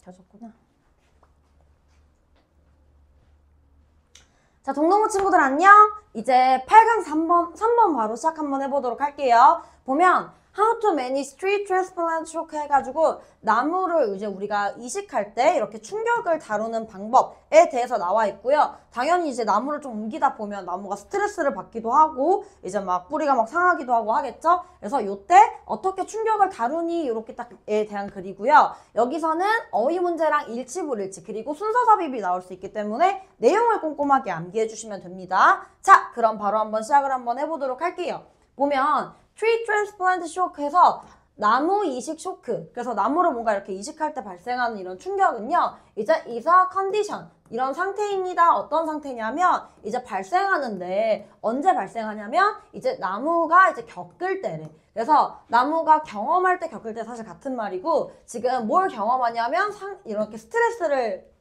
켜졌구나. 자, 동동부 친구들 안녕? 이제 8강 3번 바로 시작 한번 해보도록 할게요. 보면 How to manage tree transplant shock 해가지고 나무를 이제 우리가 이식할 때 이렇게 충격을 다루는 방법에 대해서 나와 있고요. 당연히 이제 나무를 좀 옮기다 보면 나무가 스트레스를 받기도 하고 이제 막 뿌리가 막 상하기도 하고 하겠죠. 그래서 요때 어떻게 충격을 다루니 이렇게 딱에 대한 글이고요. 여기서는 어휘 문제랑 일치불일치 그리고 순서 삽입이 나올 수 있기 때문에 내용을 꼼꼼하게 암기해 주시면 됩니다. 자, 그럼 바로 한번 시작을 한번 해보도록 할게요. 보면 tree transplant shock에서 나무 이식 쇼크. 그래서 나무를 뭔가 이렇게 이식할 때 발생하는 이런 충격은요. 이제 is a condition. 이런 상태입니다. 어떤 상태냐면 이제 발생하는데 언제 발생하냐면 이제 나무가 이제 겪을 때래. 그래서 나무가 경험할 때 겪을 때 사실 같은 말이고 지금 뭘 경험하냐면 이렇게 스트레스를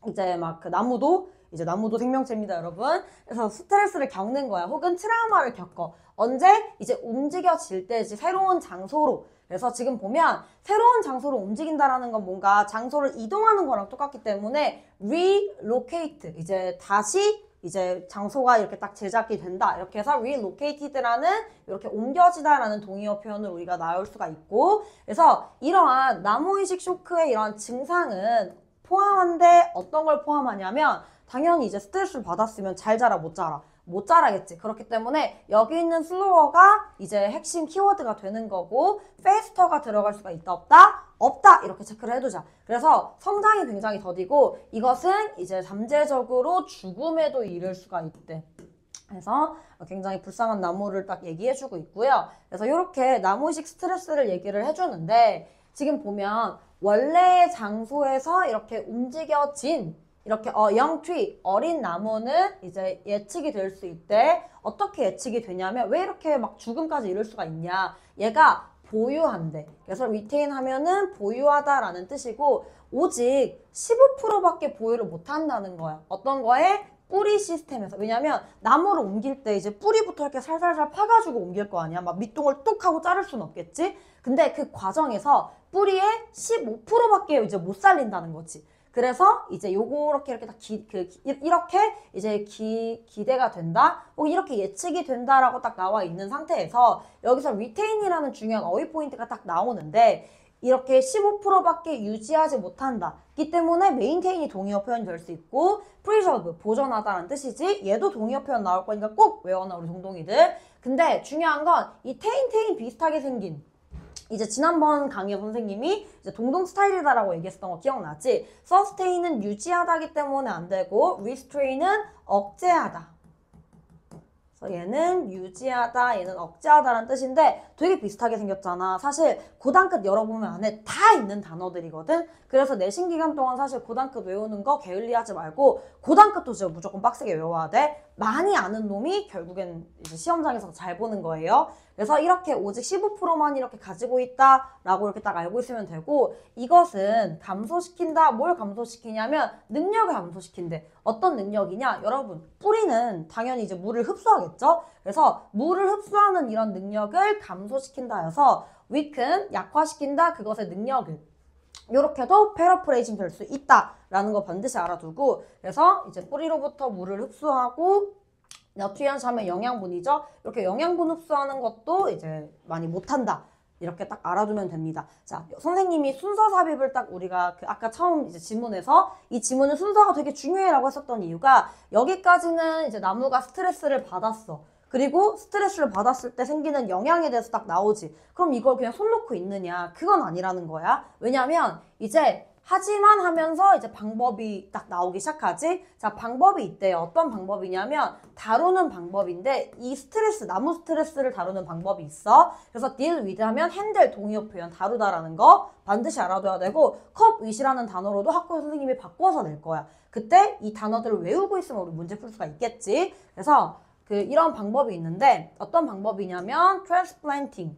이제 막 그 나무도 생명체입니다, 여러분. 그래서 스트레스를 겪는 거야. 혹은 트라우마를 겪어. 언제? 이제 움직여질 때지 새로운 장소로. 그래서 지금 보면 새로운 장소로 움직인다라는 건 뭔가 장소를 이동하는 거랑 똑같기 때문에 relocate. 이제 다시 이제 장소가 이렇게 딱 제작이 된다. 이렇게 해서 relocated라는 이렇게 옮겨지다라는 동의어 표현을 우리가 나올 수가 있고 그래서 이러한 나무이식 쇼크의 이러한 증상은 포함한데 어떤 걸 포함하냐면 당연히 이제 스트레스를 받았으면 잘 자라 못 자라 못 자라겠지. 그렇기 때문에 여기 있는 slower가 이제 핵심 키워드가 되는 거고 faster가 들어갈 수가 있다 없다? 없다 이렇게 체크를 해두자. 그래서 성장이 굉장히 더디고 이것은 이제 잠재적으로 죽음에도 이를 수가 있대. 그래서 굉장히 불쌍한 나무를 딱 얘기해주고 있고요. 그래서 이렇게 나무식 스트레스를 얘기를 해주는데 지금 보면 원래의 장소에서 이렇게 움직여진 이렇게 young tree, 어린 나무는 이제 예측이 될 수 있대. 어떻게 예측이 되냐면 왜 이렇게 막 죽음까지 이를 수가 있냐. 얘가 보유한대. 그래서 retain 하면은 보유하다라는 뜻이고 오직 15%밖에 보유를 못한다는 거야. 어떤 거에? 뿌리 시스템에서. 왜냐면 나무를 옮길 때 이제 뿌리부터 이렇게 살살살 파가지고 옮길 거 아니야. 막 밑동을 뚝 하고 자를 수는 없겠지. 근데 그 과정에서 뿌리의 15%밖에 이제 못 살린다는 거지. 그래서 이제 요렇게 이렇게 딱 이렇게 이제 기대가 된다. 혹은 이렇게 예측이 된다라고 딱 나와 있는 상태에서 여기서 retain이라는 중요한 어휘 포인트가 딱 나오는데 이렇게 15%밖에 유지하지 못한다. 기 때문에 maintain이 동의어 표현이 될 수 있고 preserve, 보존하다라는 뜻이지 얘도 동의어 표현 나올 거니까 꼭 외워놔 우리 동동이들. 근데 중요한 건 이 테인 비슷하게 생긴 이제 지난번 강의 선생님이 이제 동동 스타일이다라고 얘기했었던 거 기억나지? sustain은 유지하다기 때문에 안 되고 restrain은 억제하다. 그래서 얘는 유지하다, 얘는 억제하다라는 뜻인데 되게 비슷하게 생겼잖아. 사실 고단끝 열어보면 안에 다 있는 단어들이거든. 그래서 내신 기간 동안 사실 고단끝 외우는 거 게을리하지 말고 고단끝도 진짜 무조건 빡세게 외워야 돼. 많이 아는 놈이 결국엔 이제 시험장에서 잘 보는 거예요. 그래서 이렇게 오직 15%만 이렇게 가지고 있다라고 이렇게 딱 알고 있으면 되고 이것은 감소시킨다. 뭘 감소시키냐면 능력을 감소시킨대. 어떤 능력이냐? 여러분 뿌리는 당연히 이제 물을 흡수하겠죠? 그래서 물을 흡수하는 이런 능력을 감소시킨다 해서 weaken, 약화시킨다. 그것의 능력을 이렇게도 패러프레이징 될 수 있다라는 거 반드시 알아두고 그래서 이제 뿌리로부터 물을 흡수하고 nutrients 하면 영양분이죠. 이렇게 영양분 흡수하는 것도 이제 많이 못한다. 이렇게 딱 알아두면 됩니다. 자, 선생님이 순서 삽입을 딱 우리가 아까 처음 이제 지문에서 이 지문은 순서가 되게 중요해라고 했었던 이유가 여기까지는 이제 나무가 스트레스를 받았어. 그리고 스트레스를 받았을 때 생기는 영향에 대해서 딱 나오지. 그럼 이걸 그냥 손 놓고 있느냐? 그건 아니라는 거야. 왜냐면 이제 하지만 하면서 이제 방법이 딱 나오기 시작하지. 자, 방법이 있대요. 어떤 방법이냐면 다루는 방법인데 이 스트레스, 나무 스트레스를 다루는 방법이 있어. 그래서 deal with 하면 handle 동의어 표현 다루다라는 거 반드시 알아둬야 되고 cope with라는 단어로도 학교 선생님이 바꿔서 낼 거야. 그때 이 단어들을 외우고 있으면 우리 문제 풀 수가 있겠지. 그래서 이런 방법이 있는데 어떤 방법이냐면 transplanting.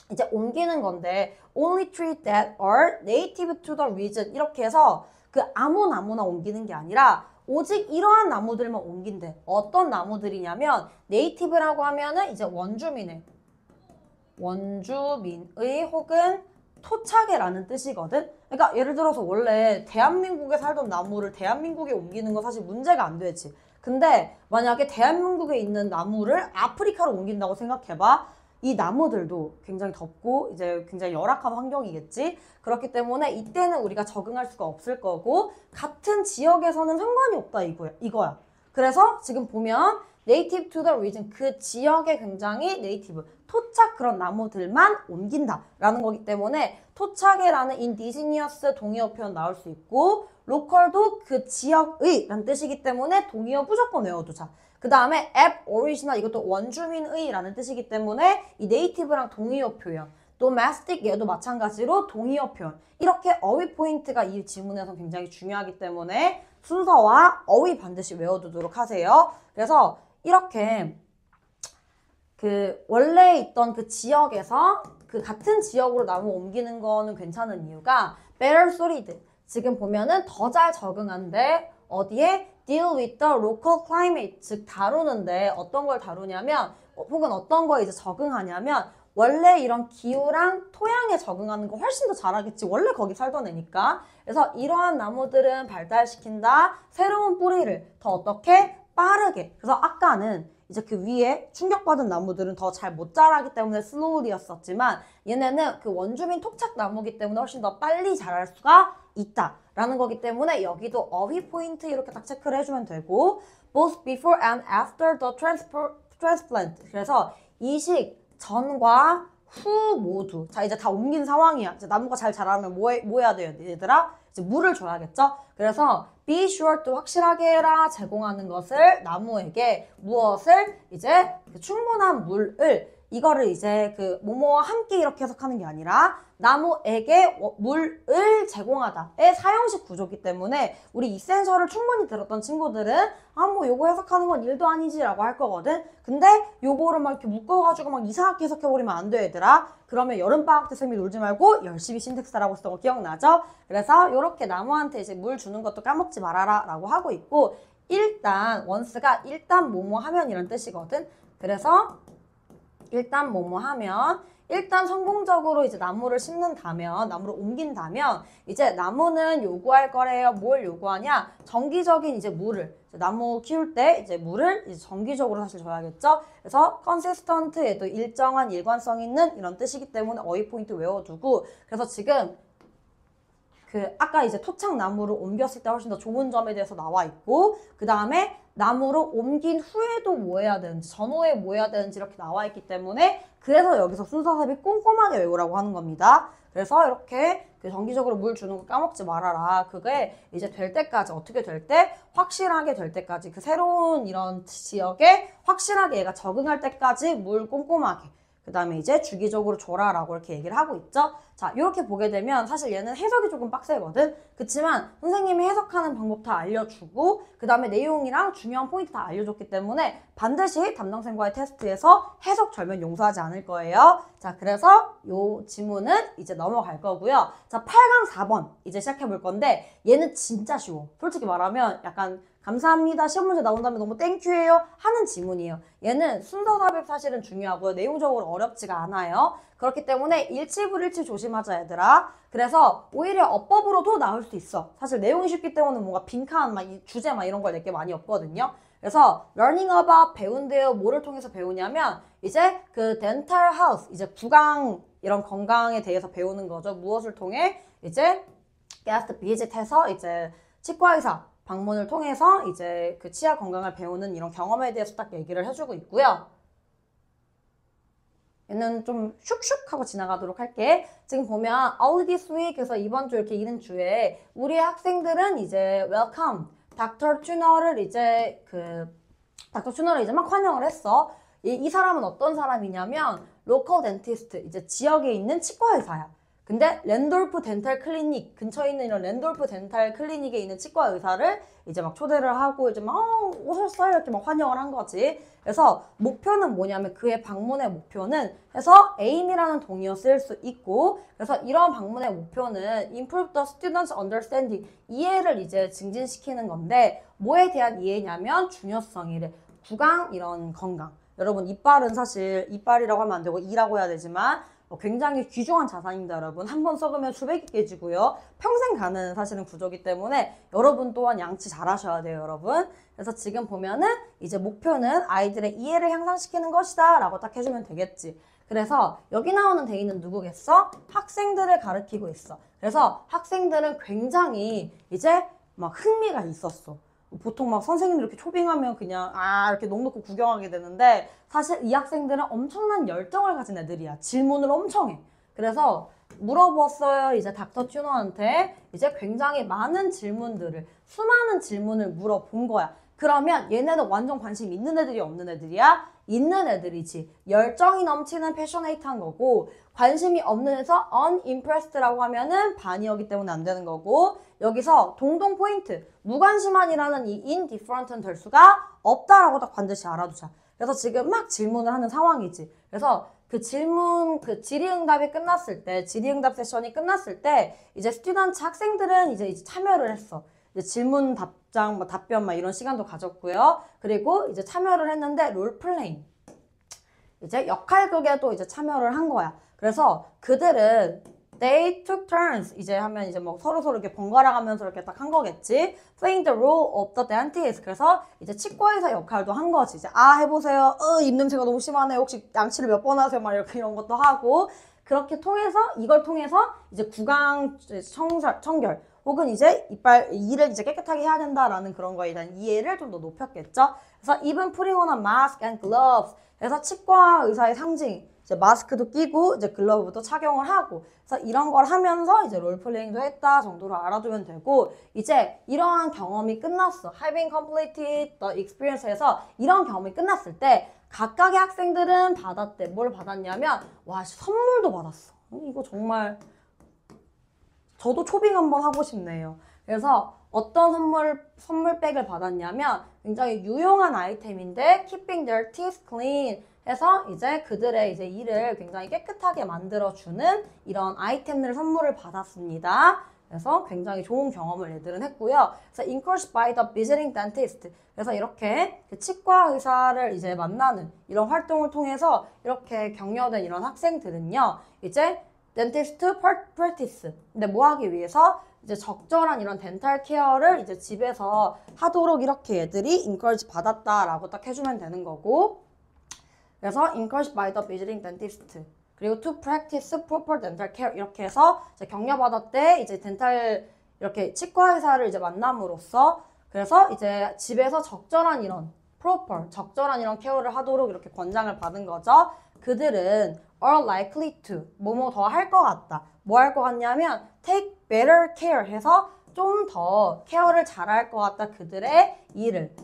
이제 옮기는 건데 only tree that are native to the region 이렇게 해서 아무 나무나 옮기는 게 아니라 오직 이러한 나무들만 옮긴대. 어떤 나무들이냐면 native라고 하면은 이제 원주민의 혹은 토착해라는 뜻이거든. 그러니까 예를 들어서 원래 대한민국에 살던 나무를 대한민국에 옮기는 건 사실 문제가 안 되지. 근데 만약에 대한민국에 있는 나무를 아프리카로 옮긴다고 생각해봐. 이 나무들도 굉장히 덥고 이제 굉장히 열악한 환경이겠지. 그렇기 때문에 이때는 우리가 적응할 수가 없을 거고 같은 지역에서는 상관이 없다 이거야. 그래서 지금 보면 native to the region, 그 지역에 굉장히 native, 토착 그런 나무들만 옮긴다 라는 거기 때문에 토착이라는 indigenous 동의어 표현 나올 수 있고 local도 그 지역의 라는 뜻이기 때문에 동의어 무조건 외워두자. 그 다음에 aboriginal, 이것도 원주민의 라는 뜻이기 때문에 이 native랑 동의어 표현, domestic 얘도 마찬가지로 동의어 표현, 이렇게 어휘 포인트가 이 지문에서 굉장히 중요하기 때문에 순서와 어휘 반드시 외워두도록 하세요. 그래서 이렇게 그 원래 있던 그 지역에서 그 같은 지역으로 나무 옮기는 거는 괜찮은 이유가 better suited, 지금 보면은 더 잘 적응한데 어디에 deal with the local climate, 즉 다루는데 어떤 걸 다루냐면 혹은 어떤 거에 이제 적응하냐면 원래 이런 기후랑 토양에 적응하는 거 훨씬 더 잘하겠지. 원래 거기 살던 애니까. 그래서 이러한 나무들은 발달시킨다. 새로운 뿌리를 더 어떻게 빠르게. 그래서 아까는 이제 그 위에 충격받은 나무들은 더 잘 못 자라기 때문에 slowly였었지만 얘네는 그 원주민 토착 나무기 때문에 훨씬 더 빨리 자랄 수가 있다라는 거기 때문에 여기도 어휘 포인트 이렇게 딱 체크를 해주면 되고 both before and after the transplant, 그래서 이식 전과 후 모두, 자 이제 다 옮긴 상황이야. 이제 나무가 잘 자라면 뭐 해야 돼요 얘들아? 이제 물을 줘야겠죠? 그래서 be sure to 확실하게 해라, 제공하는 것을 나무에게 무엇을 이제 그 충분한 물을, 이거를 이제 그 뭐뭐와 함께 이렇게 해석하는 게 아니라 나무에게 물을 제공하다의 사형식 구조기 때문에 우리 이센셜을 충분히 들었던 친구들은 아 뭐 요거 해석하는 건 일도 아니지 라고 할 거거든. 근데 요거를 막 이렇게 묶어가지고 막 이상하게 해석해버리면 안 돼 얘들아. 그러면 여름방학 때 쌤이 놀지 말고 열심히 신텍스라고 했던 거 기억나죠? 그래서 요렇게 나무한테 이제 물 주는 것도 까먹지 말아라 라고 하고 있고, 일단 once가 일단 뭐뭐 하면 이런 뜻이거든. 그래서 일단 뭐뭐 하면, 일단 성공적으로 이제 나무를 심는다면, 나무를 옮긴다면 이제 나무는 요구할 거래요. 뭘 요구하냐? 정기적인 이제 물을, 나무 키울 때 이제 물을 이제 정기적으로 사실 줘야겠죠. 그래서 consistent, 얘도 일정한 일관성 있는 이런 뜻이기 때문에 어휘 포인트 외워두고, 그래서 지금 그 아까 이제 토착 나무를 옮겼을 때 훨씬 더 좋은 점에 대해서 나와 있고, 그 다음에 나무로 옮긴 후에도 뭐 해야 되는지, 전후에 뭐 해야 되는지 이렇게 나와 있기 때문에 그래서 여기서 순서섭이 꼼꼼하게 외우라고 하는 겁니다. 그래서 이렇게 그 정기적으로 물 주는 거 까먹지 말아라. 그게 이제 될 때까지, 어떻게 될 때? 확실하게 될 때까지, 그 새로운 이런 지역에 확실하게 얘가 적응할 때까지 물 꼼꼼하게, 그 다음에 이제 주기적으로 줘라라고 이렇게 얘기를 하고 있죠. 자, 이렇게 보게 되면 사실 얘는 해석이 조금 빡세거든. 그치만 선생님이 해석하는 방법 다 알려주고 그 다음에 내용이랑 중요한 포인트 다 알려줬기 때문에 반드시 담당생과의 테스트에서 해석 절면 용서하지 않을 거예요. 자, 그래서 요 지문은 이제 넘어갈 거고요. 자, 8강 4번 이제 시작해 볼 건데 얘는 진짜 쉬워. 솔직히 말하면 약간 감사합니다, 시험 문제 나온 다음에 너무 땡큐해요 하는 지문이에요. 얘는 순서 삽입 사실은 중요하고요. 내용적으로 어렵지가 않아요. 그렇기 때문에 일치불일치 조심하자 얘들아. 그래서 오히려 어법으로도 나올 수 있어. 사실 내용이 쉽기 때문에 뭔가 빈칸 막 주제 막 이런 걸 낼 게 많이 없거든요. 그래서 learning about, 배운대요. 뭐를 통해서 배우냐면 이제 그 dental health, 이제 구강 이런 건강에 대해서 배우는 거죠. 무엇을 통해? 이제 guest visit해서 이제 치과의사 방문을 통해서 이제 그 치아 건강을 배우는 이런 경험에 대해서 딱 얘기를 해주고 있고요. 얘는 좀 슉슉 하고 지나가도록 할게. 지금 보면 all this week, 그래서 이번 주 이렇게 이른 주에 우리 학생들은 이제 welcome 닥터 튜너를 이제 닥터 튜너를 이제 막 환영을 했어. 이 사람은 어떤 사람이냐면 local dentist, 이제 지역에 있는 치과 의사야. 근데 랜돌프 덴탈 클리닉 근처에 있는 이런 랜돌프 덴탈 클리닉에 있는 치과 의사를 이제 막 초대를 하고 이제 막 오셨어요 이렇게 막 환영을 한 거지. 그래서 목표는 뭐냐면 그의 방문의 목표는 해서 aim이라는 동의어 쓸 수 있고, 그래서 이런 방문의 목표는 improve the students understanding, 이해를 이제 증진시키는 건데 뭐에 대한 이해냐면 중요성이래. 구강 이런 건강. 여러분 이빨은 사실 이빨이라고 하면 안 되고 이라고 해야 되지만 굉장히 귀중한 자산입니다, 여러분. 한 번 썩으면 수백이 깨지고요. 평생 가는 사실은 구조기 때문에 여러분 또한 양치 잘 하셔야 돼요, 여러분. 그래서 지금 보면은 이제 목표는 아이들의 이해를 향상시키는 것이다 라고 딱 해주면 되겠지. 그래서 여기 나오는 데이는 누구겠어? 학생들을 가르치고 있어. 그래서 학생들은 굉장히 이제 막 흥미가 있었어. 보통 막 선생님들 이렇게 초빙하면 그냥 이렇게 넋 놓고 구경하게 되는데 사실 이 학생들은 엄청난 열정을 가진 애들이야. 질문을 엄청 해. 그래서 물어봤어요. 이제 닥터 튜너한테 이제 굉장히 많은 질문들을 수많은 질문을 물어본 거야. 그러면 얘네는 완전 관심 있는 애들이 없는 애들이야? 있는 애들이지. 열정이 넘치는 패셔네이트한 거고 관심이 없는 애서 unimpressed라고 하면은 반이었기 때문에 안 되는 거고 여기서 동동 포인트 무관심한이라는 이 indifferent는 될 수가 없다라고 딱 반드시 알아두자. 그래서 지금 막 질문을 하는 상황이지. 그래서 그 질문, 그 질의응답이 끝났을 때, 질의응답 세션이 끝났을 때, 이제 스튜던트 학생들은 이제 참여를 했어. 이제 질문 답장, 답변 이런 시간도 가졌고요. 그리고 이제 참여를 했는데 롤플레잉. 이제 역할극에도 이제 참여를 한 거야. 그래서 그들은 they took turns 이제 하면 이제 서로 이렇게 번갈아 가면서 이렇게 딱 한 거겠지. playing the role of the dentist. 그래서 이제 치과의사 역할도 한 거지. 이제 해보세요. 입냄새가 너무 심하네요. 혹시 양치를 몇 번 하세요? 이렇게 이런 것도 하고 그렇게 통해서 이걸 통해서 이제 구강 청결 혹은 이제 이를 이제 깨끗하게 해야 된다라는 그런 거에 대한 이해를 좀 더 높였겠죠. 그래서 even putting on a mask and gloves. 그래서 치과 의사의 상징. 이제 마스크도 끼고 이제 글러브도 착용을 하고 그래서 이런 걸 하면서 이제 롤플레잉도 했다 정도로 알아두면 되고 이제 이러한 경험이 끝났어. Having completed the experience에서 이런 경험이 끝났을 때 각각의 학생들은 받았대. 뭘 받았냐면 선물도 받았어. 이거 정말 저도 초빙 한번 하고 싶네요. 그래서 어떤 선물백을 받았냐면 굉장히 유용한 아이템인데 keeping their teeth clean 해서 이제 그들의 이제 이를 굉장히 깨끗하게 만들어주는 이런 아이템들을 선물을 받았습니다. 그래서 굉장히 좋은 경험을 얘들은 했고요. 그래서 encouraged by the visiting dentist. 그래서 이렇게 치과 의사를 이제 만나는 이런 활동을 통해서 이렇게 격려된 이런 학생들은요. 이제 dentist practice. 근데 뭐 하기 위해서 이제 적절한 이런 덴탈 케어를 이제 집에서 하도록 이렇게 얘들이 encourage 받았다라고 딱 해주면 되는 거고. 그래서 encouraged by the visiting dentist. 그리고 to practice proper dental care 이렇게 해서 이제 격려받았대. 이제 덴탈 이렇게 치과 의사를 이제 만남으로써 그래서 이제 집에서 적절한 이런 proper 적절한 이런 케어를 하도록 이렇게 권장을 받은 거죠. 그들은 are likely to 뭐뭐 더 할 것 같다. 뭐 할 것 같냐면 take better care 해서 좀 더 케어를 잘할 것 같다. 그들의 일을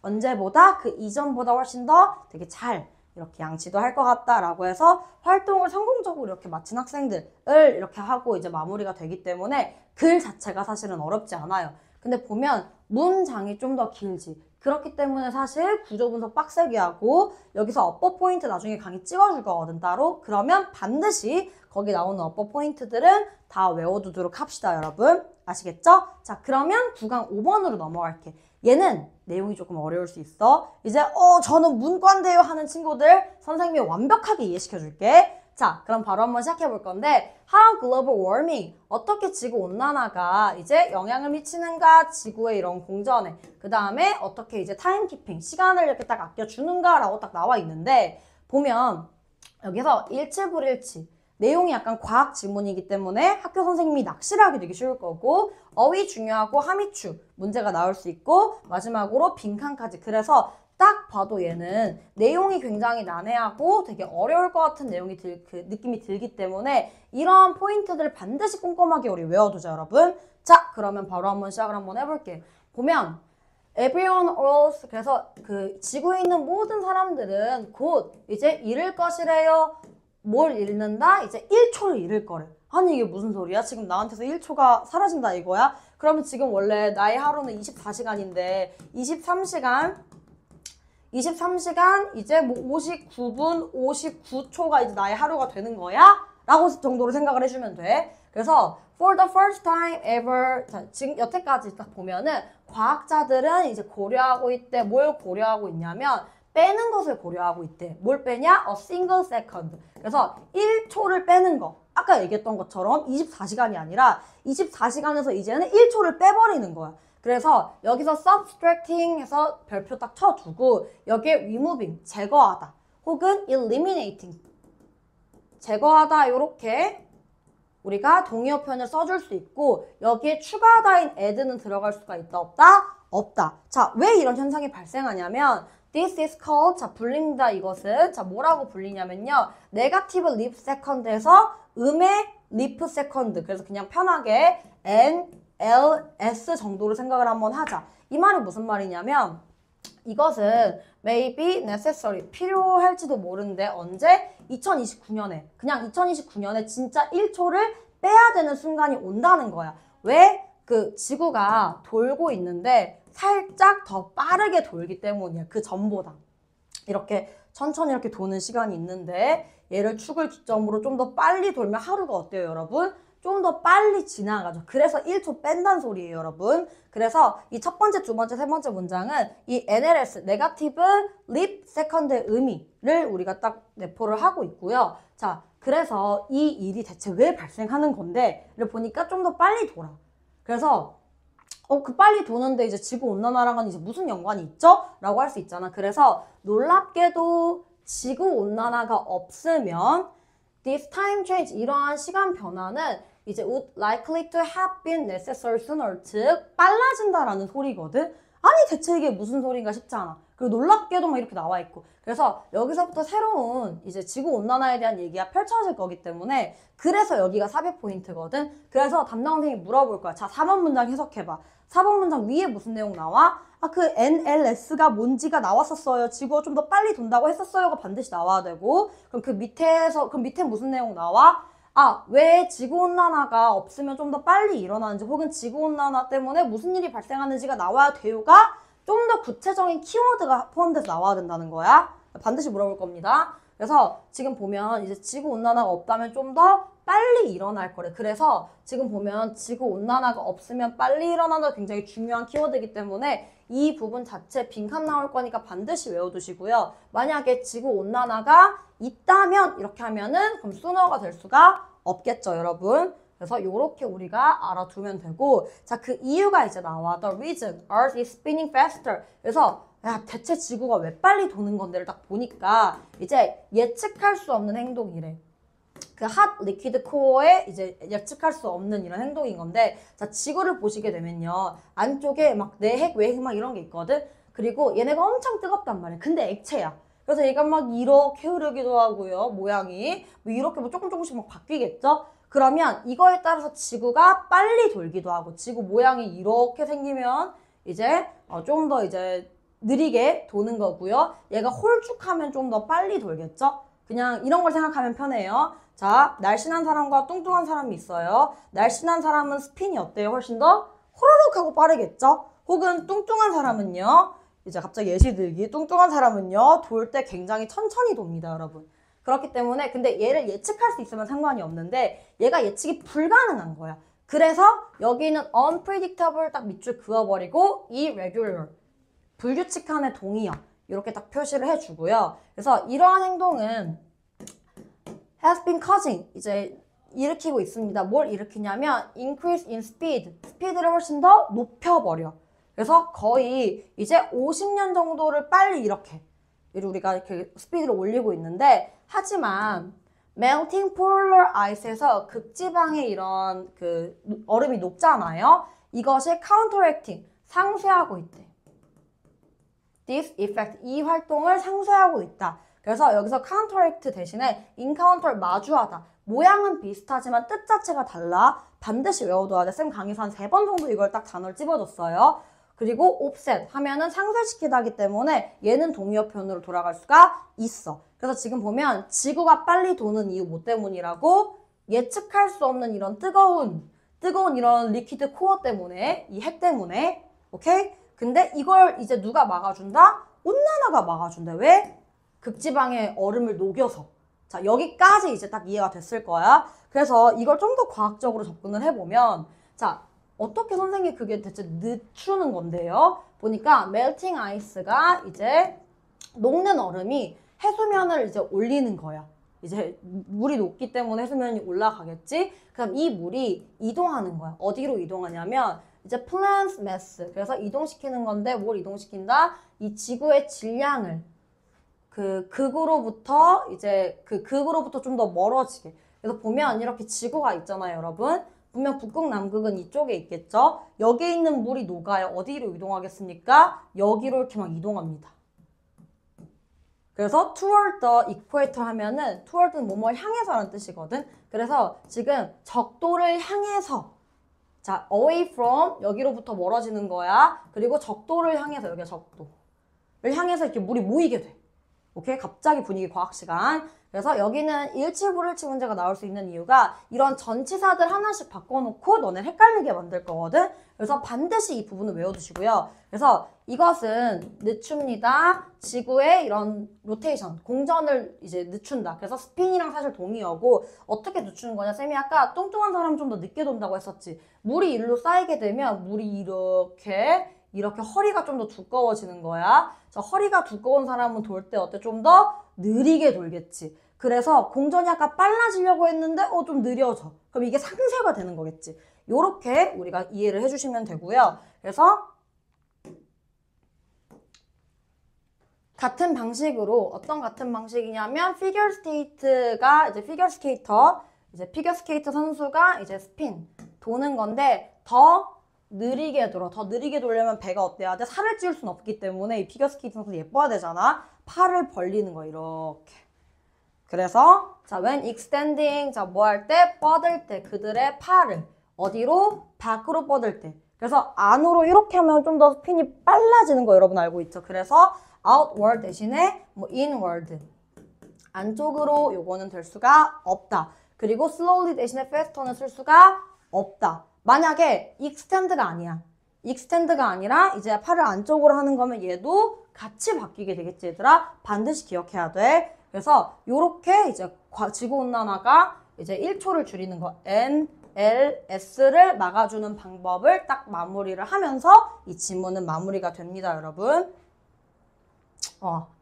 언제보다 그 이전보다 훨씬 더 되게 잘 이렇게 양치도 할 것 같다라고 해서 활동을 성공적으로 이렇게 마친 학생들을 이렇게 하고 이제 마무리가 되기 때문에 글 자체가 사실은 어렵지 않아요. 근데 보면 문장이 좀 더 길지. 그렇기 때문에 사실 구조 분석 빡세게 하고 여기서 어법 포인트 나중에 강의 찍어줄 거거든 따로. 그러면 반드시 거기 나오는 어법 포인트들은 다 외워두도록 합시다, 여러분. 아시겠죠? 자, 그러면 구강 5번으로 넘어갈게. 얘는 내용이 조금 어려울 수 있어. 이제 저는 문과인데요 하는 친구들 선생님이 완벽하게 이해시켜 줄게. 자, 그럼 바로 한번 시작해 볼 건데 How global warming 어떻게 지구온난화가 이제 영향을 미치는가 지구의 이런 공전에 그 다음에 어떻게 이제 타임키핑 시간을 이렇게 딱 아껴주는가 라고 딱 나와 있는데 보면 여기서 일치불일치 내용이 약간 과학 지문이기 때문에 학교 선생님이 낚시를 하기 되게 쉬울 거고 어휘 중요하고 하미추 문제가 나올 수 있고 마지막으로 빈칸까지. 그래서 딱 봐도 얘는 내용이 굉장히 난해하고 되게 어려울 것 같은 내용이 그 느낌이 들기 때문에 이런 포인트들을 반드시 꼼꼼하게 우리 외워두자, 여러분. 자, 그러면 바로 한번 시작을 한번 해볼게. 보면 Everyone else 그래서 그 지구에 있는 모든 사람들은 곧 이제 잃을 것이래요. 뭘 잃는다? 이제 1초를 잃을 거래. 아니 이게 무슨 소리야? 지금 나한테서 1초가 사라진다 이거야? 그러면 지금 원래 나의 하루는 24시간인데 23시간 이제 뭐 59분 59초가 이제 나의 하루가 되는 거야? 라고 정도로 생각을 해주면 돼. 그래서 for the first time ever 자, 지금 여태까지 딱 보면은 과학자들은 이제 고려하고 있대. 뭘 고려하고 있냐면 빼는 것을 고려하고 있대. 뭘 빼냐? A single second. 그래서 1초를 빼는 거. 아까 얘기했던 것처럼 24시간이 아니라 24시간에서 이제는 1초를 빼버리는 거야. 그래서 여기서 subtracting 해서 별표 딱 쳐두고 여기에 removing, 제거하다. 혹은 eliminating, 제거하다 이렇게 우리가 동의어 표현을 써줄 수 있고 여기에 추가하다인 add는 들어갈 수가 있다 없다? 없다. 자, 왜 이런 현상이 발생하냐면 This is called, 자, 불립니다. 이것은. 자, 뭐라고 불리냐면요. Negative leap second에서 음의 leap second. 그래서 그냥 편하게 N, L, S 정도로 생각을 한번 하자. 이 말이 무슨 말이냐면 이것은 may be necessary, 필요할지도 모르는데 언제? 2029년에. 그냥 2029년에 진짜 1초를 빼야 되는 순간이 온다는 거야. 왜? 그 지구가 돌고 있는데 살짝 더 빠르게 돌기 때문이야. 그 전보다. 이렇게 천천히 이렇게 도는 시간이 있는데 얘를 축을 기점으로 좀 더 빨리 돌면 하루가 어때요, 여러분? 좀 더 빨리 지나가죠. 그래서 1초 뺀다는 소리예요, 여러분. 그래서 이 첫 번째, 두 번째, 세 번째 문장은 이 NLS, 네거티브 립 세컨드의 의미를 우리가 딱 내포를 하고 있고요. 자, 그래서 이 일이 대체 왜 발생하는 건데를 보니까 좀 더 빨리 돌아. 그래서 그 빨리 도는데 이제 지구온난화랑은 이제 무슨 연관이 있죠? 라고 할 수 있잖아. 그래서 놀랍게도 지구온난화가 없으면 this time change, 이러한 시간 변화는 이제 would likely to have been necessary sooner, 즉 빨라진다라는 소리거든. 아니 대체 이게 무슨 소린가 싶지 않아. 그리고 놀랍게도 막 이렇게 나와 있고. 그래서 여기서부터 새로운 이제 지구온난화에 대한 얘기가 펼쳐질 거기 때문에 그래서 여기가 삽입 포인트거든. 그래서 담당 선생님이 물어볼 거야. 자, 4번 문장 해석해봐. 4번 문장 위에 무슨 내용 나와? 그 NLS가 뭔지가 나왔었어요. 지구가 좀 더 빨리 돈다고 했었어요가 반드시 나와야 되고. 그럼 그 밑에 무슨 내용 나와? 왜 지구온난화가 없으면 좀 더 빨리 일어나는지 혹은 지구온난화 때문에 무슨 일이 발생하는지가 나와야 돼요가 좀 더 구체적인 키워드가 포함돼서 나와야 된다는 거야. 반드시 물어볼 겁니다. 그래서 지금 보면 이제 지구온난화가 없다면 좀 더 빨리 일어날 거래. 그래서 지금 보면 지구온난화가 없으면 빨리 일어나는 굉장히 중요한 키워드이기 때문에 이 부분 자체 빈칸 나올 거니까 반드시 외워두시고요. 만약에 지구온난화가 있다면 이렇게 하면은 그럼 sooner가 될 수가 없겠죠, 여러분. 그래서 이렇게 우리가 알아두면 되고, 자, 그 이유가 이제 나와. The reason Earth is spinning faster. 그래서 야, 대체 지구가 왜 빨리 도는 건데를 딱 보니까 이제 예측할 수 없는 행동이래. 그 핫 리퀴드 코어에 이제 예측할 수 없는 이런 행동인 건데, 자, 지구를 보시게 되면요. 안쪽에 막 내핵, 외핵 막 이런 게 있거든? 그리고 얘네가 엄청 뜨겁단 말이야. 근데 액체야. 그래서 얘가 막 이렇게 흐르기도 하고요. 모양이. 뭐 이렇게 뭐 조금씩 막 바뀌겠죠? 그러면 이거에 따라서 지구가 빨리 돌기도 하고, 지구 모양이 이렇게 생기면 이제 좀 더 이제 느리게 도는 거고요. 얘가 홀쭉하면 좀 더 빨리 돌겠죠? 그냥 이런 걸 생각하면 편해요. 자, 날씬한 사람과 뚱뚱한 사람이 있어요. 날씬한 사람은 스핀이 어때요? 훨씬 더 호로록 하고 빠르겠죠? 혹은 뚱뚱한 사람은요. 이제 갑자기 예시 들기. 뚱뚱한 사람은요. 돌 때 굉장히 천천히 돕니다, 여러분. 그렇기 때문에 근데 얘를 예측할 수 있으면 상관이 없는데 얘가 예측이 불가능한 거야. 그래서 여기는 unpredictable 딱 밑줄 그어버리고 irregular, 불규칙한의 동의어 이렇게 딱 표시를 해주고요. 그래서 이러한 행동은 has been causing, 이제 일으키고 있습니다. 뭘 일으키냐면 increase in speed, 스피드를 훨씬 더 높여버려. 그래서 거의 이제 50년 정도를 빨리 이렇게 우리가 이렇게 스피드를 올리고 있는데, 하지만 melting polar ice에서 극지방의 이런 그 얼음이 녹잖아요. 이것이 counteracting, 상쇄하고 있대. This effect, 이 활동을 상쇄하고 있다. 그래서 여기서 counteract 대신에 encounter, 마주하다. 모양은 비슷하지만 뜻 자체가 달라. 반드시 외워둬야 돼. 쌤 강의에서 한 3번 정도 이걸 딱 단어를 찝어줬어요. 그리고 offset 하면은 상쇄시키다기 때문에 얘는 동의어 표현으로 돌아갈 수가 있어. 그래서 지금 보면 지구가 빨리 도는 이유 뭐 때문이라고? 예측할 수 없는 이런 뜨거운 이런 리퀴드 코어 때문에, 이 핵 때문에. 오케이? 근데 이걸 이제 누가 막아준다? 온난화가 막아준다. 왜? 극지방의 얼음을 녹여서. 자, 여기까지 이제 딱 이해가 됐을 거야. 그래서 이걸 좀 더 과학적으로 접근을 해보면, 자, 어떻게 선생님이 그게 대체 늦추는 건데요? 보니까 melting ice가 이제 녹는 얼음이 해수면을 이제 올리는 거야. 이제 물이 녹기 때문에 해수면이 올라가겠지? 그럼 이 물이 이동하는 거야. 어디로 이동하냐면 이제 plants mass. 그래서 이동시키는 건데 뭘 이동시킨다? 이 지구의 질량을 그 극으로부터 이제 그 극으로부터 좀 더 멀어지게. 그래서 보면 이렇게 지구가 있잖아요, 여러분. 분명 북극, 남극은 이쪽에 있겠죠? 여기에 있는 물이 녹아요. 어디로 이동하겠습니까? 여기로 이렇게 막 이동합니다. 그래서 toward the equator 하면은 toward는 뭐뭐 향해서라는 뜻이거든. 그래서 지금 적도를 향해서 자, away from 여기로부터 멀어지는 거야. 그리고 적도를 향해서 여기가 적도를 향해서 이렇게 물이 모이게 돼. 오케이? 갑자기 분위기 과학 시간. 그래서 여기는 일치불일치 문제가 나올 수 있는 이유가 이런 전치사들 하나씩 바꿔놓고 너네 헷갈리게 만들 거거든. 그래서 반드시 이 부분을 외워두시고요. 그래서 이것은 늦춥니다. 지구의 이런 로테이션, 공전을 이제 늦춘다. 그래서 스핀이랑 사실 동의어고 어떻게 늦추는 거냐? 쌤이 아까 뚱뚱한 사람 좀 더 늦게 돈다고 했었지. 물이 일로 쌓이게 되면 물이 이렇게 허리가 좀 더 두꺼워지는 거야. 저 허리가 두꺼운 사람은 돌 때 어때? 좀 더 느리게 돌겠지. 그래서 공전이 아까 빨라지려고 했는데 좀 느려져. 그럼 이게 상쇄가 되는 거겠지. 요렇게 우리가 이해를 해주시면 되고요. 그래서 같은 방식으로 어떤 같은 방식이냐면 피겨 스케이트가 이제 피겨 스케이터 선수가 이제 스핀 도는 건데 더 느리게 돌아. 더 느리게 돌려면 배가 어때야 돼? 살을 찌울 순 없기 때문에 이 피겨스케이팅 선수 예뻐야 되잖아. 팔을 벌리는 거 이렇게. 그래서 자, when extending 자, 뭐 할 때? 뻗을 때 그들의 팔을 어디로? 밖으로 뻗을 때. 그래서 안으로 이렇게 하면 좀 더 스핀이 빨라지는 거 여러분 알고 있죠? 그래서 outward 대신에 뭐 inward 안쪽으로 요거는 될 수가 없다. 그리고 slowly 대신에 faster는 쓸 수가 없다. 만약에 extend가 아니야. extend가 아니라 이제 팔을 안쪽으로 하는 거면 얘도 같이 바뀌게 되겠지, 얘들아. 반드시 기억해야 돼. 그래서 요렇게 이제 지구온난화가 이제 1초를 줄이는 거 NLS를 막아주는 방법을 딱 마무리를 하면서 이 지문은 마무리가 됩니다, 여러분.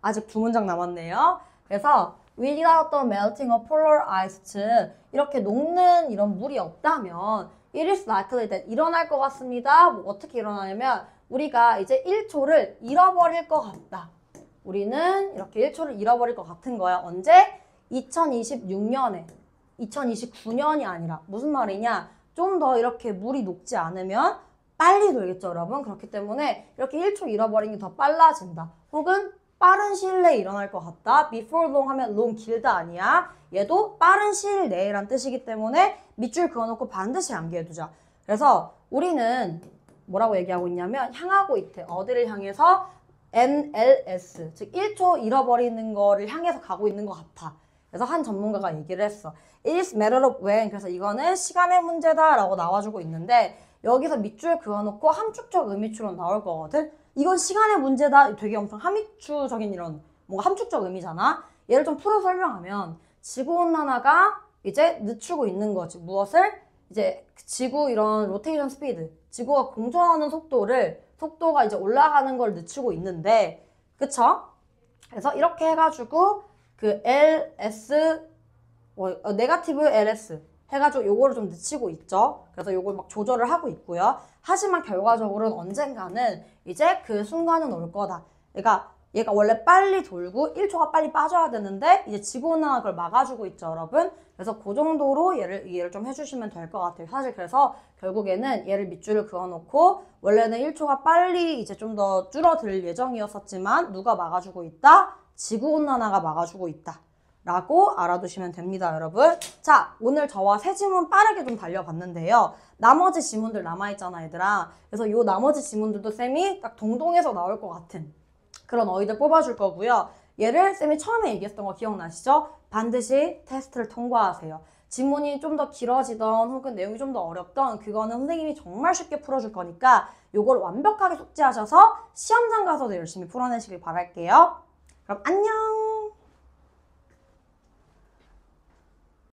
아직 2문장 남았네요. 그래서 without the melting of polar ice 이렇게 녹는 이런 물이 없다면 it is likely that 일어날 것 같습니다. 뭐 어떻게 일어나냐면 우리가 이제 1초를 잃어버릴 것 같다. 우리는 이렇게 1초를 잃어버릴 것 같은 거야. 언제? 2026년에 2029년이 아니라 무슨 말이냐? 좀 더 이렇게 물이 녹지 않으면 빨리 돌겠죠, 여러분. 그렇기 때문에 이렇게 1초 잃어버리는 게 더 빨라진다. 혹은 빠른 시일 내에 일어날 것 같다. before long 하면 long 길다 아니야. 얘도 빠른 시일 내에란 뜻이기 때문에 밑줄 그어놓고 반드시 암기해두자. 그래서 우리는 뭐라고 얘기하고 있냐면 향하고 있대. 어디를 향해서? NLS 즉 1초 잃어버리는 거를 향해서 가고 있는 것 같아. 그래서 한 전문가가 얘기를 했어. It is matter of when. 그래서 이거는 시간의 문제다 라고 나와주고 있는데 여기서 밑줄 그어놓고 함축적 의미추론 나올 거거든. 이건 시간의 문제다. 되게 엄청 함축적인 이런 뭔가 함축적 의미잖아. 얘를 좀 풀어 설명하면 지구온난화가 이제 늦추고 있는 거지. 무엇을? 이제 지구 이런 로테이션 스피드, 지구가 공전하는 속도가 이제 올라가는 걸 늦추고 있는데, 그쵸? 그래서 이렇게 해가지고 그 LS 네거티브 LS 해가지고 요거를 좀 늦추고 있죠. 그래서 요걸 막 조절을 하고 있고요. 하지만 결과적으로는 언젠가는 이제 그 순간은 올 거다. 그러니까 얘가 원래 빨리 돌고 1초가 빨리 빠져야 되는데 이제 지구온난화가 그걸 막아주고 있죠, 여러분. 그래서 그 정도로 얘를 이해를 좀 해주시면 될 것 같아요. 사실 그래서 결국에는 얘를 밑줄을 그어놓고 원래는 1초가 빨리 이제 좀 더 줄어들 예정이었었지만 누가 막아주고 있다? 지구온난화가 막아주고 있다. 라고 알아두시면 됩니다, 여러분. 자, 오늘 저와 세 지문 빠르게 좀 달려봤는데요. 나머지 지문들 남아있잖아, 얘들아. 그래서 요 나머지 지문들도 쌤이 딱 동동해서 나올 것 같은 그런 어휘들 뽑아줄 거고요. 얘를 쌤이 처음에 얘기했던 거 기억나시죠? 반드시 테스트를 통과하세요. 지문이 좀 더 길어지던 혹은 내용이 좀 더 어렵던 그거는 선생님이 정말 쉽게 풀어줄 거니까 요걸 완벽하게 숙지하셔서 시험장 가서도 열심히 풀어내시길 바랄게요. 그럼 안녕!